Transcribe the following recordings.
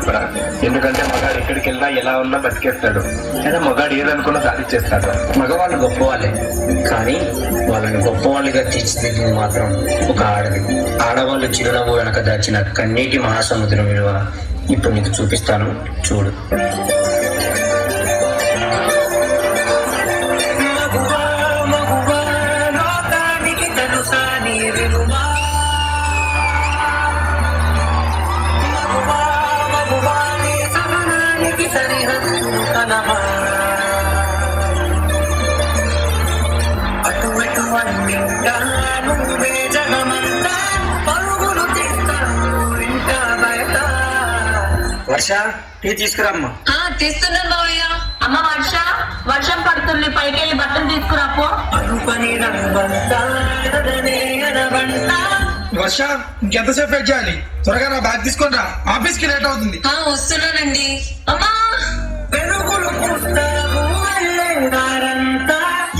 తప్పురా. ఎందుకంటే మగాడు ఎక్కడికి వెళ్ళినా ఎలా ఉన్నా బతికేస్తాడు, లేదా మగాడు ఏదనుకున్నా సాధించేస్తాడు. మగవాళ్ళు గొప్పవాళ్ళే, కానీ వాళ్ళని గొప్పవాళ్ళుగా తీర్చిదిద్దింది మాత్రం ఒక ఆడది. ఆడవాళ్ళు చిరునవ్వు వెనక దాచిన కన్నీటి మహాసముద్రం విలువ ఇప్పుడు నీకు చూపిస్తాను, చూడు. వర్ష, టీ తీసుకురామ్మా. తీస్తున్నాను బావయ్య. అమ్మ వర్ష, వర్షం పడుతుంది, పైకి వెళ్ళి బట్టలు తీసుకురాపో. వర్ష, ఇంకెంతసేపు వెయిట్ చేయాలి? త్వరగా నా బ్యాగ్ తీసుకొని రా, ఆఫీస్ కి లేట్ అవుతుంది. వస్తున్నానండి. అమ్మా,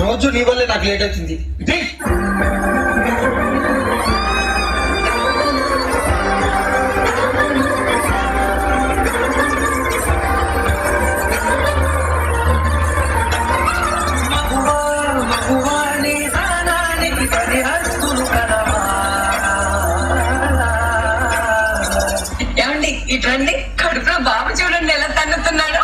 రోజు నీ వల్లే నాకు లేట్ అవుతుంది. ఏమండి ఇట్రండి, కడుపులో బాబు చూడండి ఎలా తన్నుతున్నాడు.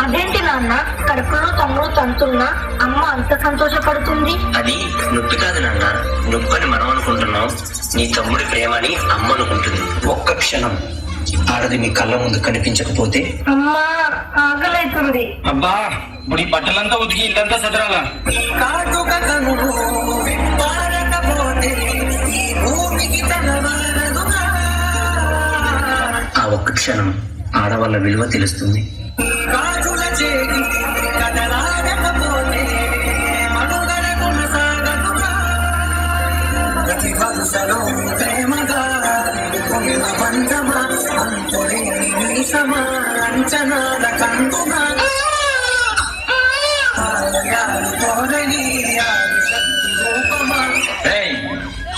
అదేంటి నాన్న, కడుపులో తమ్ముడు తంతున్నా అమ్మ అంత సంతోషపడుతుంది? అది నొప్పి కాదు నాన్న, నొప్పని మనం అనుకుంటున్నాం, నీ తమ్ముడి ప్రేమ అని అమ్మ అనుకుంటుంది. ఒక్క క్షణం ఆడది మీ కళ్ళ ముందు కనిపించకపోతే అమ్మా ఆకలైతుంది. అబ్బా, ఇప్పుడు ఈ బట్టలంతా ఉతికి ఇల్లంతా సదరాలా? ఆ ఒక్క క్షణం ఆడవాళ్ళ విలువ తెలుస్తుంది.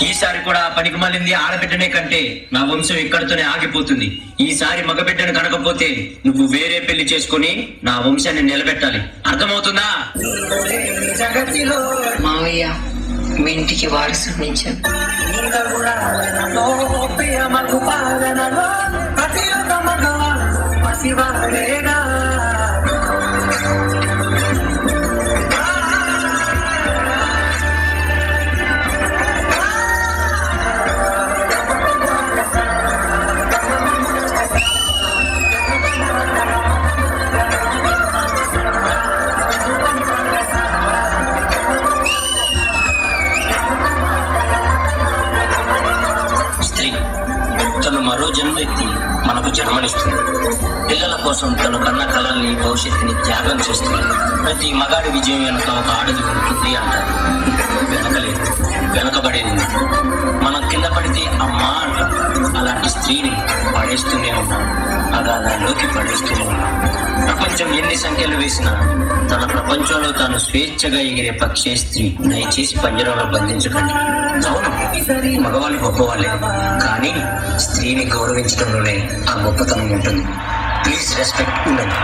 ఈసారి కూడా పనికి మళ్ళింది ఆడబిడ్డనే కంటే నా వంశం ఇక్కడితోనే ఆగిపోతుంది. ఈసారి మగబిడ్డను కనకపోతే నువ్వు వేరే పెళ్లి చేసుకుని నా వంశాన్ని నిలబెట్టాలి, అర్థమవుతుందా? మావయ్య, మీ ఇంటికి వారసుని ఇచ్చాను. తను మరో జన్మెత్తి మనకు జన్మనిస్తుంది. పిల్లల కోసం తను కన్న కళల్ని, భవిష్యత్తుని త్యాగం చేస్తుంది. ప్రతి మగాడి విజయం వెనుక ఒక ఆడది ఉంటుంది అంటారు. వెనకలేదు, వెనకబడేది. మనం కింద పడితే అమ్మా అంటాం. అలాంటి స్త్రీని పడేస్తూనే ఉంటాం, అగాధాల్లోకి పడేస్తూనే ఉంటాం. ప్రపంచం ఎన్ని సంఖ్యలు వేసినా తన ప్రపంచంలో తాను స్వేచ్ఛగా ఎగిరే పక్షే స్త్రీ. దయచేసి పంజరంలో బంధించకండి. అవును, మగవాళ్ళు గొప్పవాళ్ళే, కానీ స్త్రీని గౌరవించడంలోనే ఆ గొప్పతనం ఉంటుంది. ప్లీజ్ రెస్పెక్ట్ ఉండండి.